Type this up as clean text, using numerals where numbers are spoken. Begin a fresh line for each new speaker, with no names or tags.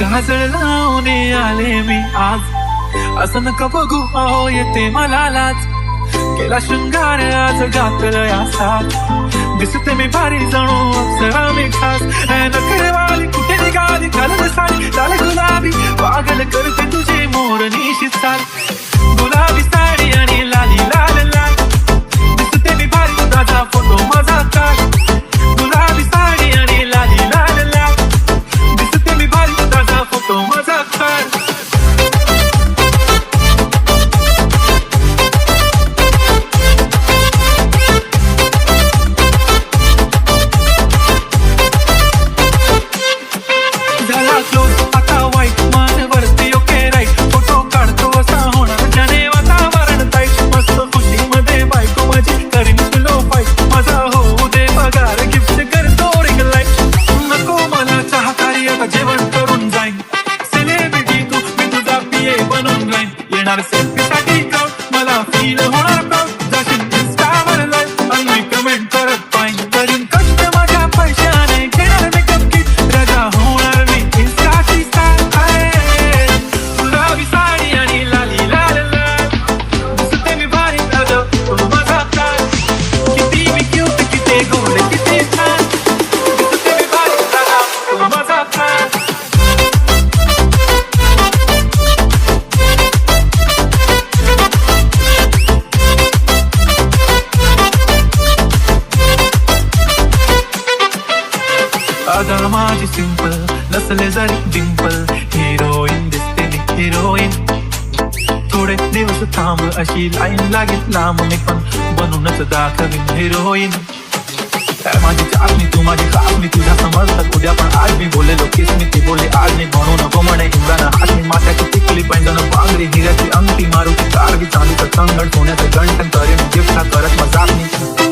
काजळ लावून आले मी आज, असं नका बघू अहो येते मला लाज. केला शृंगार आज घातलं या साथ, दिसते मी भारी जणू अप्सरा मी खास. नखरेवाली कुठे निघाली घालत साडी लाल गुलाबी, पागल करते तुझे मोरनीशी चाल. गुलाबी साडी आणि लाली लाल लाल, दिसते मी भारी ताजा फोटो माझा काढ. गुलाबी साडी आणि लाली लाल लाल, दिसते मी भारी ताजा फोटो माझा काढ. झाला क्लोज आता वाईट, मन वरती ओके राईट, फोटो काढतो असा होणार ज्याने वातावरण टाईट. मस्त खुशी मध्ये बायको माझी करीन तुलो फाईट, माझा होऊ दे पगार गिफ्ट करतो रिंग लाईट. नको मला चहा कारी आता जेवण करून जाईन, सेलिब्रिटी तू मी तुझा पिये बनून राहीन. येणार सेल्फी साठी क्राऊड मला फील होणार प्राऊड, जाशील इंस्टावर लाईव्ह आणि कमेंट करत पाहिन. करीन कष्ट माझ्या पैशाने घेणार मेकअप किट, रजा होणार मी इंस्टाची स्टार. गुलाबी साडी आणि लाली लाल लाल, दिसते मी भारी ताजा तो माझा काढ. किती मी क्यूट किती गोड किती छान, दिसते मी भारी ताजा तो माझा काढ. अदा माझी सिंपल नसले जरी डिंपल, हिरोईन दिसते मी हिरोईन. थोडे दिवस थांब अशी लाईन लागेल लांब, मी पण बनूनच दाखवीन हिरोईन. माझी चाचणी तू माझी खासणी, तुझ्या समजतात उद्या पण आज मी बोललेलो केस मी ती बोलले आज नाही. म्हणू नको म्हणे इंद्राना हातनी, माथ्याची टिकली पैंजण पांगरी, हिऱ्याची अंगठी, मारुती कारवी, चांदीचं संगण, सोन्याचं गंठन, करेन गिफ्ट करत मजाक मी.